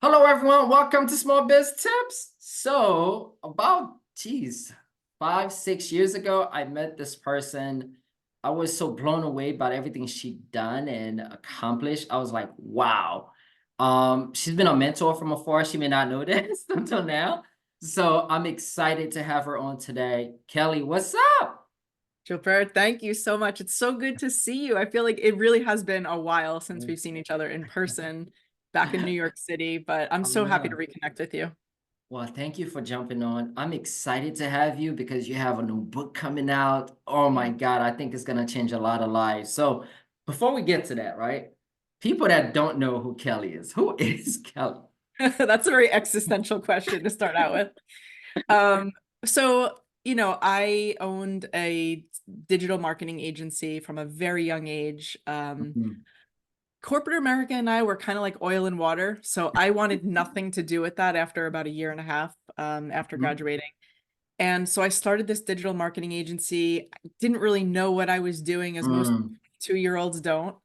Hello, everyone. Welcome to Small Biz Tips. So, about, geez, 5, 6 years ago, I met this person. I was so blown away by everything she'd done and accomplished. I was like, wow. She's been a mentor from afar. She may not know this until now. So I'm excited to have her on today. Kelly, what's up? Super, thank you so much. It's so good to see you. I feel like it really has been a while since we've seen each other in person back in New York City, but I'm I so happy to know. reconnect with you. Well, thank you for jumping on. I'm excited to have you because you have a new book coming out. Oh my God, I think it's going to change a lot of lives. So, before we get to that, right? People that don't know who Kelly is, who is Kelly? That's a very existential question to start out with. Um, I owned a digital marketing agency from a very young age. Mhm. Corporate America and I were kind of like oil and water. So I wanted nothing to do with that after about a year and a half after Mhm. graduating. And so I started this digital marketing agency. I didn't really know what I was doing, as most Mm. 2-year-olds don't.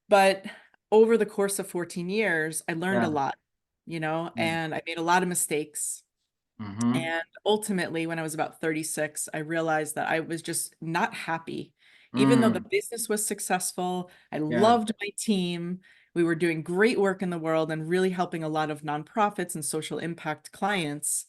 But over the course of 14 years, I learned a Yeah. lot, Mm. and I made a lot of mistakes. Mhm. And ultimately, when I was about 36, I realized that I was just not happy. Even though the Mm. business was successful, I Yeah. loved my team. We were doing great work in the world and really helping a lot of nonprofits and social impact clients.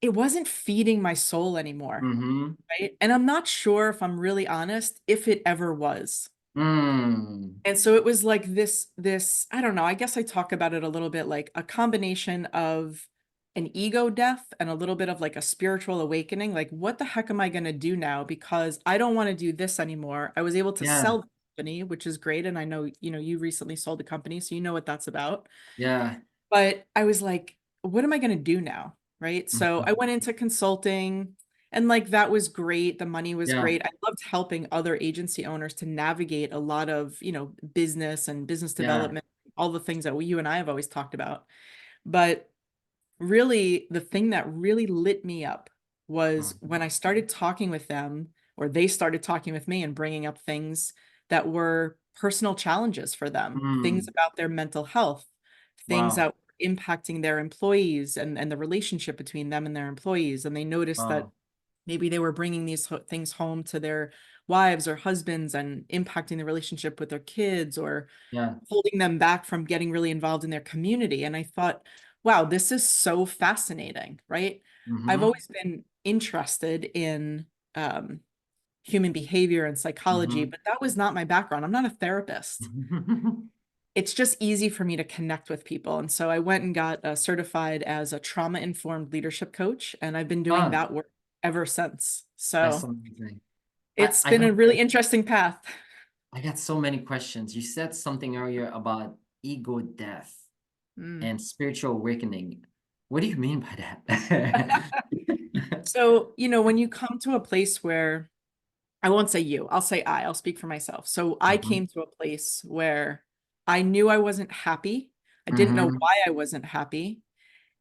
It wasn't feeding my soul anymore, Mhm. right? And I'm not sure, if I'm really honest, if it ever was. Mm. And so it was like this, I don't know, I guess I talk about it a little bit like a combination of an ego death and a little bit of like a spiritual awakening. Like, what the heck am I going to do now? Because I don't want to do this anymore. I was able to Yeah. sell the company, which is great. And I know, you recently sold the company, so you know what that's about. Yeah. But I was like, what am I going to do now? Right. So I Mhm. went into consulting, and like that was great. The money was Yeah. great. I loved helping other agency owners to navigate a lot of, business and business Yeah. development, all the things that you and I have always talked about. But really, the thing that really lit me up was Mhm. when I started talking with them, or they started talking with me and bringing up things that were personal challenges for them, things Mm. about their mental health, things Wow. that were impacting their employees and the relationship between them and their employees. And they noticed that Wow. maybe they were bringing these things home to their wives or husbands and impacting the relationship with their kids, or Yeah. holding them back from getting really involved in their community. And I thought, wow, this is so fascinating, right? I've Mhm. always been interested in um, human behavior and psychology, Mhm. but that was not my background. I'm not a therapist. It's just easy for me to connect with people. And so I went and got certified as a trauma-informed leadership coach, and I've been doing Ah, that work ever since. that's So amazing. it's I been got a really interesting path. I got so many questions. You said something earlier about ego death Mm. and spiritual awakening. What do you mean by that? So, when you come to a place where, I won't say you, I'll say I'll speak for myself. So I Mhm. came to a place where I knew I wasn't happy. I didn't know Mhm. why I wasn't happy.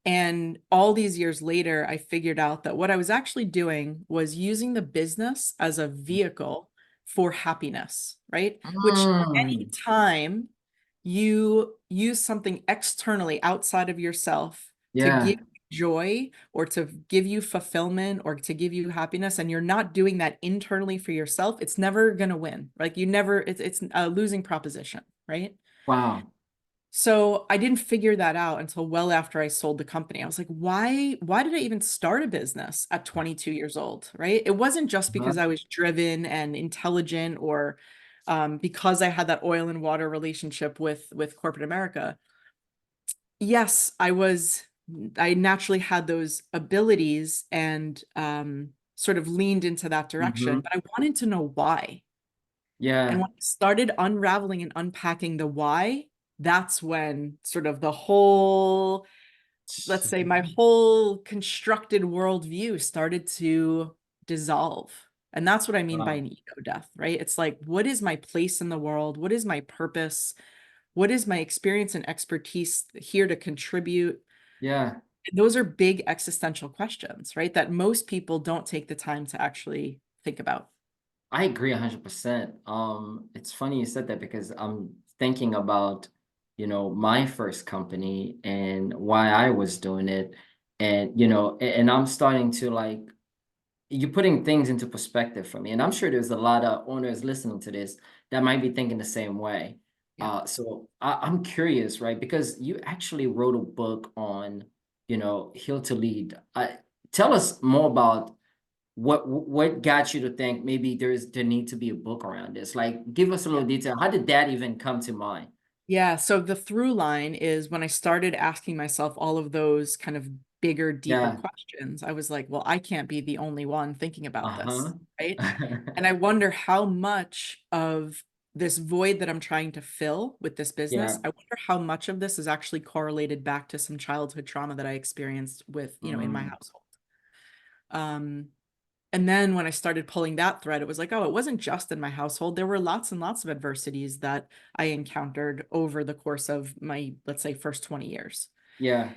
And all these years later, I figured out that what I was actually doing was using the business as a vehicle for happiness, right? Which Mm. anytime you use something externally outside of yourself to Yeah. give you joy or to give you fulfillment or to give you happiness, and you're not doing that internally for yourself, it's never going to win. Like, you never, it's a losing proposition, right? Wow. So I didn't figure that out until well after I sold the company. I was like, why did I even start a business at 22 years old, right? It wasn't just because Uh-huh. I was driven and intelligent, or because I had that oil and water relationship with corporate America. Yes, I naturally had those abilities and sort of leaned into that direction, Mhm. but I wanted to know why. And Yeah. when I started unraveling and unpacking the why, that's when sort of the whole, let's say, my whole constructed worldview started to dissolve. And that's what I mean by Wow. an ego death, right? It's like, what is my place in the world? What is my purpose? What is my experience and expertise here to contribute? Yeah. Those are big existential questions, right? That most people don't take the time to actually think about. I agree 100%. It's funny you said that because I'm thinking about my first company and why I was doing it. And, and I'm starting to like, you're putting things into perspective for me. And I'm sure there's a lot of owners listening to this that might be thinking the same way. Yeah. So I'm curious, right? Because you actually wrote a book on, Heal to Lead. Tell us more about what got you to think maybe there need to be a book around this. Like, give us a little detail. How did that even come to mind? Yeah, so the through line is when I started asking myself all of those kind of bigger, deeper Yeah. questions, I was like, well, I can't be the only one thinking about Uh-huh. this, right? And I wonder how much of this void that I'm trying to fill with this business, Yeah. I wonder how much of this is actually correlated back to some childhood trauma that I experienced with, in my Mm. household. Um, and then when I started pulling that thread, it was like, oh, it wasn't just in my household. There were lots and lots of adversities that I encountered over the course of my, let's say, first 20 years. Yeah.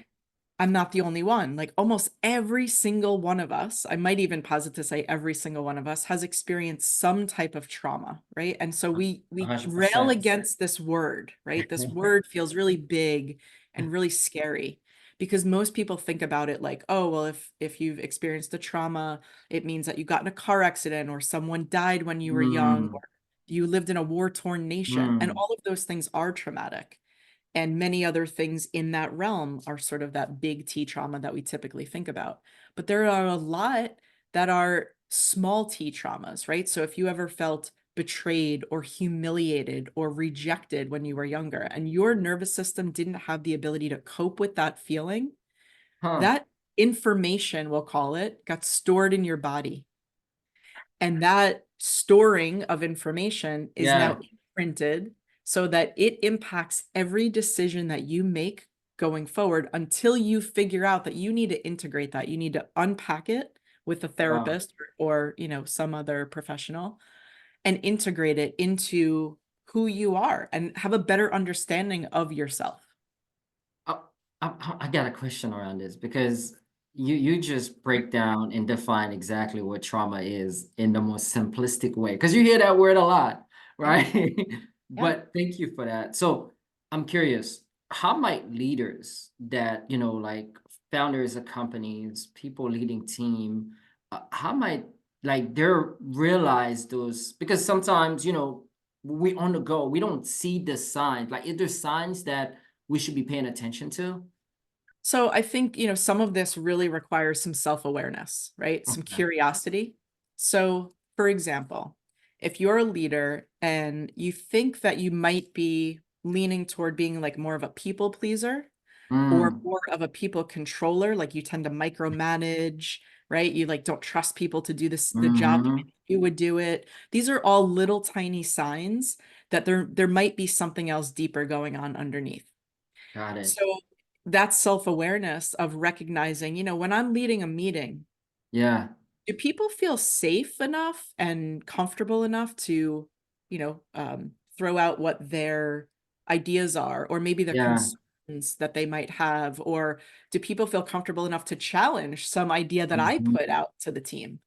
I'm not the only one. Like almost every single one of us, I might even posit to say every single one of us has experienced some type of trauma, right? And so we rail 100%. against this word, right? This word feels really big and really scary because most people think about it like, oh, well, if you've experienced a trauma, it means that you got in a car accident or someone died when you were young Mm. or you lived in a war-torn nation. And Mm. all of those things are traumatic. And many other things in that realm are sort of that big T trauma that we typically think about. But there are a lot that are small T traumas, right? So if you ever felt betrayed or humiliated or rejected when you were younger and your nervous system didn't have the ability to cope with that feeling, Huh. that information, we'll call it, got stored in your body. And that storing of information is now Yeah. imprinted so that it impacts every decision that you make going forward until you figure out that you need to integrate that. You need to unpack it with a Wow. therapist or, some other professional and integrate it into who you are and have a better understanding of yourself. I, I got a question around this because you just break down and define exactly what trauma is in the most simplistic way because you hear that word a lot, Yeah. right? Yeah. But thank you for that. So I'm curious, how might leaders that, like founders of companies, people leading team, how might like they're realize those because sometimes, we on the go, we don't see the signs. Like, is there signs that we should be paying attention to? So I think, some of this really requires some self-awareness, right? Some Okay. curiosity. So, for example, if you're a leader and you think that you might be leaning toward being like more of a people pleaser or Mm, more of a people controller, like you tend to micromanage, right? You like don't trust people to do the job the way mm-hmm. you would do it. These are all little tiny signs that there might be something else deeper going on underneath. Got it. So that's self-awareness of recognizing, when I'm leading a meeting, Yeah, do people feel safe enough and comfortable enough to, throw out what their ideas are, or maybe the yeah. concerns that they might have, or do people feel comfortable enough to challenge some idea that I Mm-hmm. put out to the team?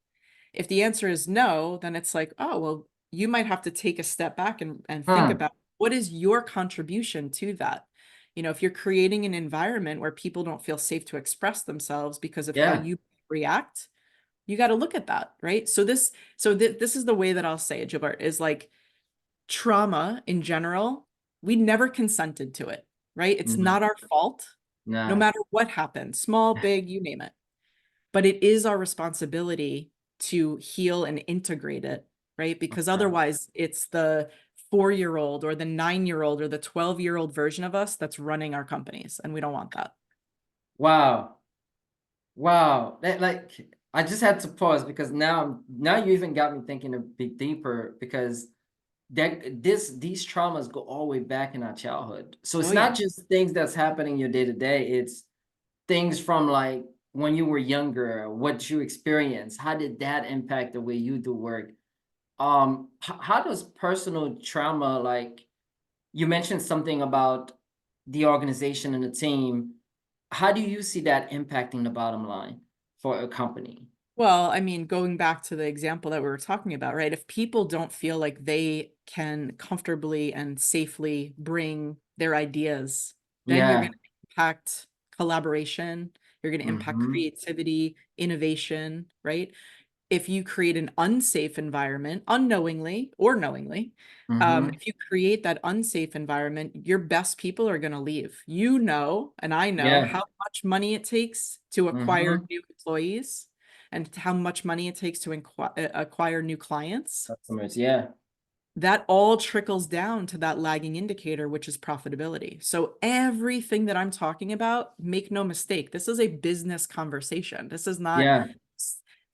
If the answer is no, then it's like, oh, well, you might have to take a step back and think Huh. about what is your contribution to that. If you're creating an environment where people don't feel safe to express themselves because of how Yeah. you react, you got to look at that, right? So this is the way that I'll say it, Jabart, is like trauma in general, we never consented to it, right? It's Mm-hmm. not our fault, no Nah. matter what happened, small, big, you name it. But it is our responsibility to heal and integrate it, right? Because Okay. otherwise, it's the 4-year-old or the 9-year-old or the 12-year-old version of us that's running our companies, and we don't want that. Wow. Wow. That like I just had to pause because now you even got me thinking a bit deeper because these traumas go all the way back in our childhood. So Oh it's yeah. not just things that's happening in your day to day, it's things from like when you were younger, what you experienced, how did that impact the way you do work? How does personal trauma, like you mentioned something about the organization and the team, how do you see that impacting the bottom line for a company? Well, I mean, going back to the example that we were talking about, right? If people don't feel like they can comfortably and safely bring their ideas, then you're Yeah. going to impact collaboration, you're going to impact Mm-hmm. creativity, innovation, right? If you create an unsafe environment, unknowingly or knowingly, Mm-hmm. if you create that unsafe environment, your best people are going to leave. You know, and I know Yeah. how much money it takes to acquire Mm-hmm. new employees and how much money it takes to acquire new clients. Customers. Yeah. That all trickles down to that lagging indicator, which is profitability. So everything that I'm talking about, make no mistake, this is a business conversation. This is not Yeah.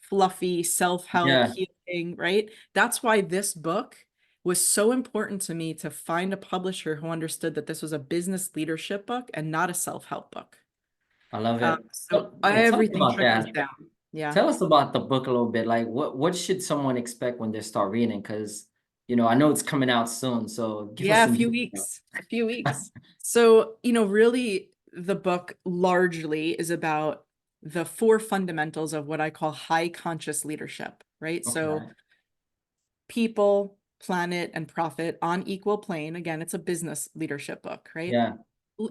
fluffy self-help Yeah. healing, right? That's why this book was so important to me, to find a publisher who understood that this was a business leadership book and not a self-help book. I love it. So Yeah, tell us everything about trickles that. down. Yeah. Tell us about the book a little bit. Like, what should someone expect when they start reading? Because, I know it's coming out soon. So give us Yeah, a some few details. weeks, a few weeks. So, really the book largely is about the four fundamentals of what I call high conscious leadership, right? So Okay. people, planet, and profit on equal plane. Again, it's a business leadership book, right? Yeah.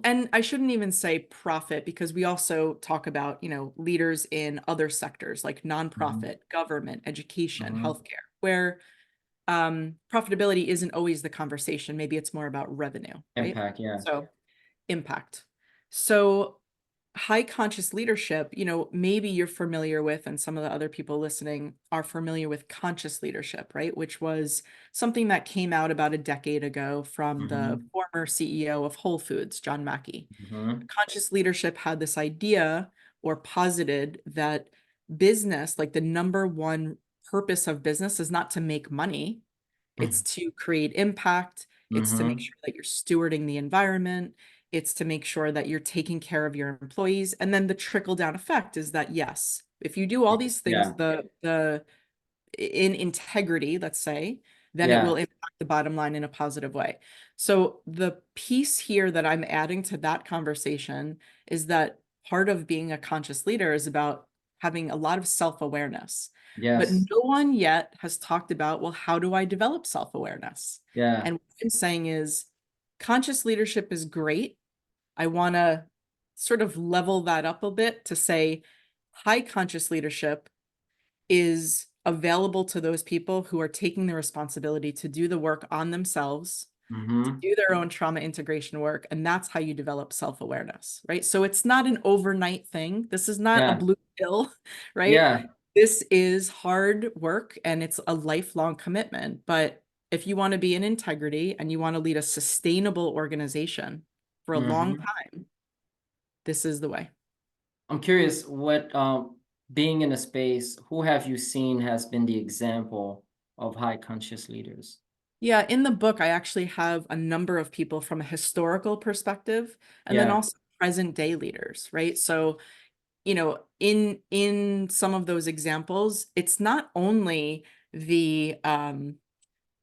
And I shouldn't even say profit, because we also talk about, leaders in other sectors like Mm-hmm. nonprofit, government, education, Mm-hmm. healthcare, where profitability isn't always the conversation. Maybe it's more about revenue, right? Impact. Yeah. So impact. So high conscious leadership, maybe you're familiar with, and some of the other people listening are familiar with conscious leadership, right? Which was something that came out about a decade ago from the Mm-hmm. former CEO of Whole Foods, John Mackey. Mm-hmm. Conscious leadership had this idea, or posited, that business, like the number one purpose of business, is not to make money. It's to create impact. It's to make Mm-hmm. sure that you're stewarding the environment. It's to make sure that you're taking care of your employees. And then the trickle down effect is that, yes, if you do all these things, Yeah. the in integrity, let's say, then it Yeah. will impact the bottom line in a positive way. So the piece here that I'm adding to that conversation is that part of being a conscious leader is about having a lot of self-awareness. But Yes. no one yet has talked about, well, how do I develop self-awareness? Yeah. And what I'm saying is conscious leadership is great. I want to sort of level that up a bit to say high conscious leadership is available to those people who are taking the responsibility to do the work on themselves, to Mm-hmm. do their own trauma integration work. And that's how you develop self-awareness, right? So it's not an overnight thing. This is not a Yeah. blue pill, right? Yeah. This is hard work and it's a lifelong commitment. But if you want to be in integrity and you want to lead a sustainable organization for a long Mm-hmm. time, this is the way. I'm curious what being in a space, who have you seen has been the example of high conscious leaders? Yeah, in the book, I actually have a number of people from a historical perspective and then Yeah. also present day leaders, right? So, in some of those examples, it's not only the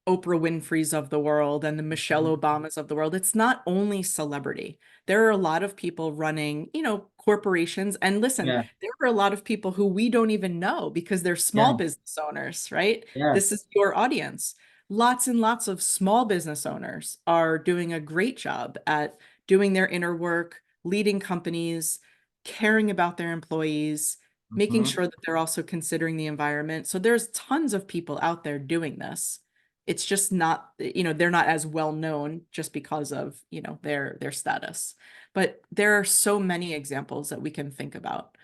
Oprah Winfrey's of the world and the Michelle Mhm. Obamas of the world. It's not only celebrity. There are a lot of people running, corporations. And listen, Yeah. there are a lot of people who we don't even know because they're small Yeah. business owners, right? This Yes. is your audience. Lots and lots of small business owners are doing a great job at doing their inner work, leading companies, caring about their employees, making Mm-hmm. sure that they're also considering the environment. So there's tons of people out there doing this. It's just not, they're not as well known just because of, their status. But there are so many examples that we can think about.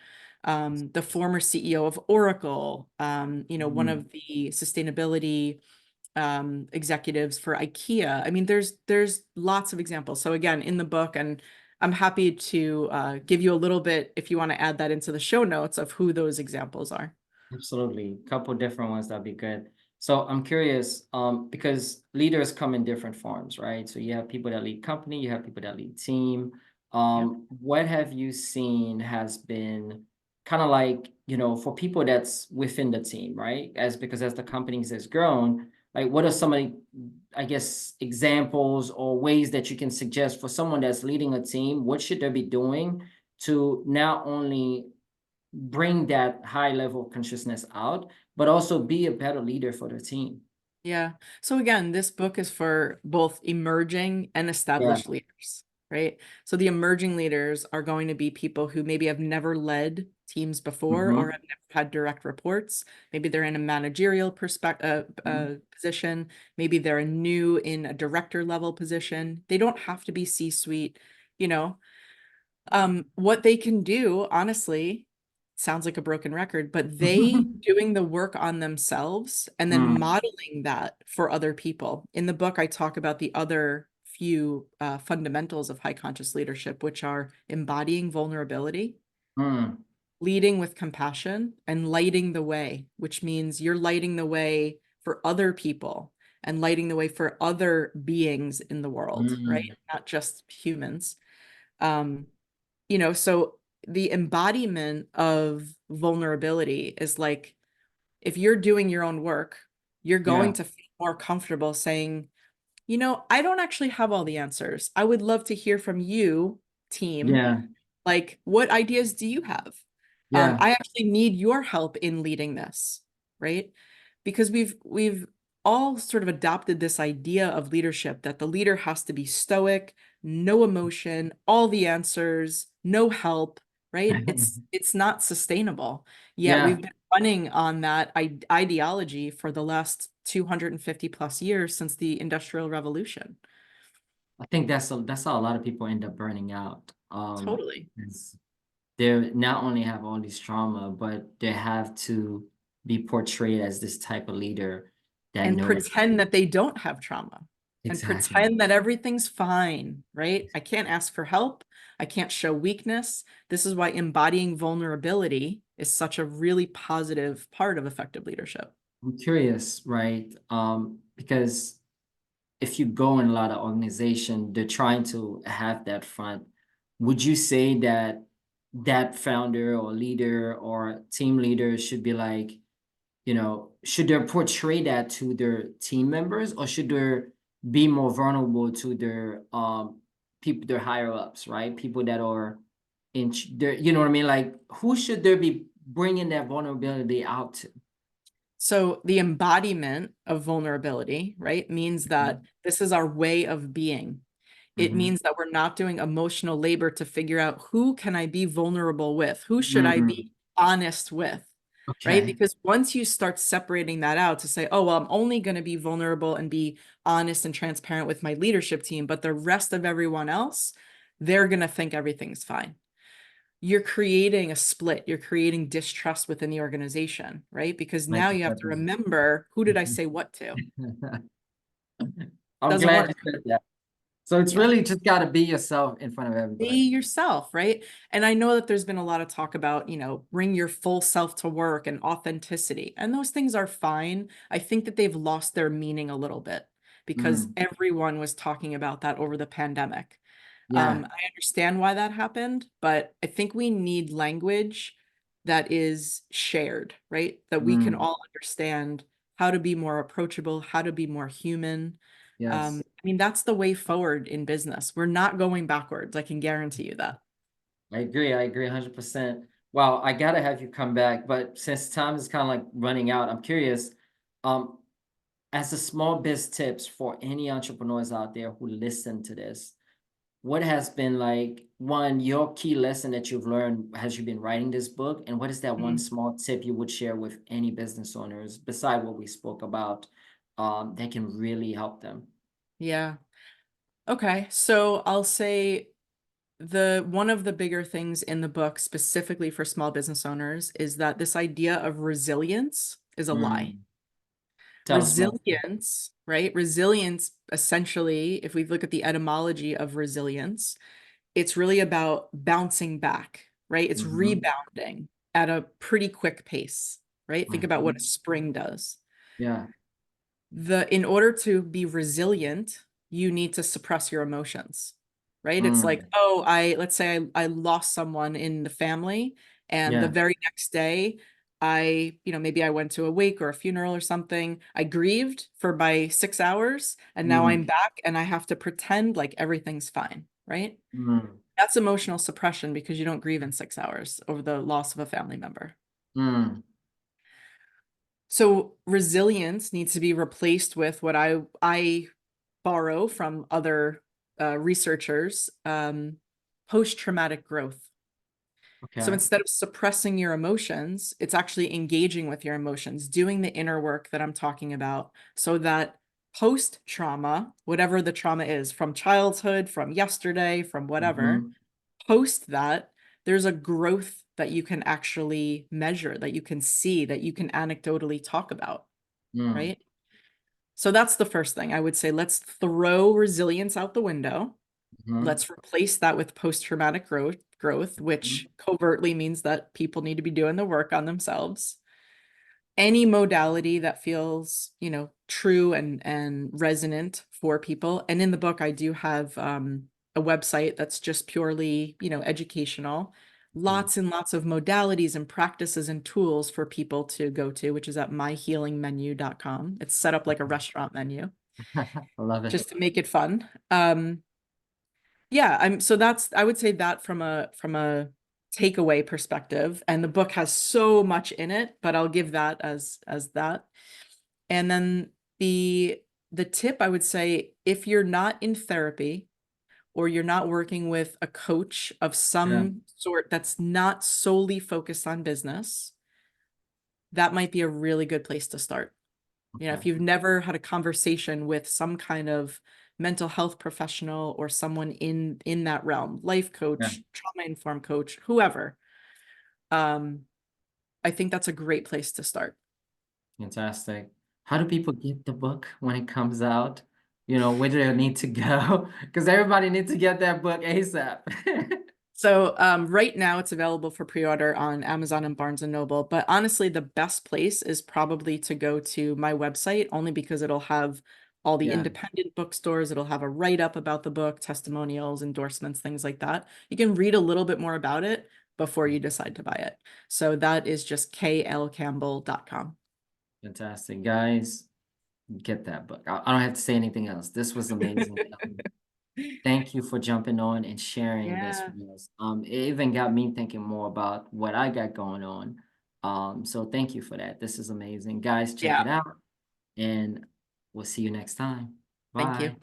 The former CEO of Oracle, one Mm-hmm. of the sustainability executives for IKEA. I mean, there's lots of examples. So again, in the book, and I'm happy to give you a little bit, if you want to add that into the show notes, of who those examples are. Absolutely. A couple different ones that'd be good. So I'm curious, because leaders come in different forms, right? So you have people that lead company, you have people that lead team. Yeah. What have you seen has been kind of like, for people that's within the team, right? Because as the companies has grown, like what are some of the, I guess, examples or ways that you can suggest for someone that's leading a team? What should they be doing to not only bring that high level of consciousness out, but also be a better leader for the team? Yeah. So again, this book is for both emerging and Yeah. established leaders, right? So the emerging leaders are going to be people who maybe have never led teams before or Mm-hmm. have never had direct reports. Maybe they're in a managerial position. Maybe they're new in a director level position. They don't have to be C-suite, you know. What they can do, honestly, sounds like a broken record, but they doing the work on themselves and then Mm, modeling that for other people. In the book, I talk about the other few fundamentals of high conscious leadership, which are embodying vulnerability, mm, leading with compassion, and lighting the way, which means you're lighting the way for other people and lighting the way for other beings in the world, right? mm, Not just humans. Um, so the embodiment of vulnerability is like, if you're doing your own work, you're yeah, going to feel more comfortable saying, I don't actually have all the answers. I would love to hear from you, team. yeah, Like, what ideas do you have? yeah. I actually need your help in leading this, right? Because we've all sort of adopted this idea of leadership that the leader has to be stoic, no emotion, all the answers, no help, right? It's not sustainable. Yet Yeah, we've been running on that ideology for the last 250 plus years since the Industrial Revolution. I think that's how a lot of people end up burning out. Totally. Is they not only have all these trauma, but they have to be portrayed as this type of leader that And knows pretend that they don't have trauma and exactly. pretend that everything's fine, right? I can't ask for help. I can't show weakness. This is why embodying vulnerability is such a really positive part of effective leadership. I'm curious, right? Because if you go in a lot of organization, they're trying to have that front. Would you say that that founder or leader or team leader should be like, should they portray that to their team members or should they be more vulnerable to their people, their higher ups, right? People that are their, you know what I mean? Like, who should they be bringing that vulnerability out to? So the embodiment of vulnerability, right, means that this is our way of being. It Mm-hmm. means that we're not doing emotional labor to figure out who can I be vulnerable with? Who should I Mm, be honest with? Right? okay. Because once you start separating that out to say, oh, well, I'm only going to be vulnerable and be honest and transparent with my leadership team, but the rest of everyone else, they're going to think everything's fine. You're creating a split, you're creating distrust within the organization, right? Because Like now the you have to purpose. remember, who did I say what to? I'm Doesn't glad work. you said that. So it's Yeah. really just got to be yourself in front of Be everybody. yourself, right? And I know that there's been a lot of talk about, bring your full self to work and authenticity. And those things are fine. I think that they've lost their meaning a little bit because Mm, everyone was talking about that over the pandemic. yeah, I understand why that happened, but I think we need language that is shared, right? That we can mm, all understand how to be more approachable, how to be more human. yes. I mean, that's the way forward in business. We're not going backwards. I can guarantee you that. I agree 100%. Well, I gotta have you come back, but since time is kind of like running out, I'm curious, um, as a small biz tips for any entrepreneurs out there who listen to this, what has been like one, your key lesson that you've learned as you've been writing this book, and what is that one Mhm. small tip you would share with any business owners beside what we spoke about, that can really help them? Yeah. Okay. So I'll say the one of the bigger things in the book specifically for small business owners is that this idea of resilience is a lie. Mm, tell us more. Resilience, right? Resilience, essentially, if we look at the etymology of resilience, it's really about bouncing back, right? It's Hmm. rebounding at a pretty quick pace, right? Think about what a spring does. Yeah. In order to be resilient, you need to suppress your emotions, right? It's like, Mm, oh, let's say I lost someone in the family, and the yeah. very next day, maybe I went to a wake or a funeral or something. I grieved for by 6 hours, and now I'm Mm, back and I have to pretend like everything's fine, right? mm, That's emotional suppression because you don't grieve in 6 hours over the loss of a family member. mm. So resilience needs to be replaced with what I borrow from other researchers, post-traumatic growth. So Okay. instead of suppressing your emotions, it's actually engaging with your emotions, doing the inner work that I'm talking about, so that post-trauma, whatever the trauma is, from childhood, from yesterday, from whatever, Mm-hmm. post that, there's a growth that you can actually measure, that you can see, that you can anecdotally talk about, Mm. right? So that's the first thing I would say. Let's throw resilience out the window. Mm-hmm. Let's replace that with post-traumatic growth, which covertly means that people need to be doing the work on themselves. Any modality that feels, true and resonant for people. And in the book, I do have a website that's just purely, educational. Mm. Lots and lots of modalities and practices and tools for people to go to, which is at myhealingmenu.com. It's set up like a restaurant menu I love it. just to make it fun. Yeah, so I would say that from a takeaway perspective, and the book has so much in it, but I'll give that as that. And then the tip I would say, if you're not in therapy or you're not working with a coach of Yeah. some sort that's not solely focused on business, that might be a really good place to start. Okay. If you've never had a conversation with some kind of mental health professional or someone in that realm, life Yeah. coach, trauma informed coach, whoever, um, I think that's a great place to start. Fantastic. How do people get the book when it comes out? Where do they need to go? Because everybody needs to get that book ASAP. So right now it's available for pre-order on Amazon and Barnes and Noble, but honestly, the best place is probably to go to my website, only because it'll have all the Yeah. independent bookstores. It'll have a write-up about the book, testimonials, endorsements, things like that. You can read a little bit more about it before you decide to buy it. So that is just klcampbell.com. Fantastic. Guys, get that book. I don't have to say anything else. This was amazing. Thank you for jumping on and sharing this Yeah. with us. It even got me thinking more about what I got going on. So thank you for that. This is amazing. Guys, check Yeah. it out, and we'll see you next time. Thank Bye. you.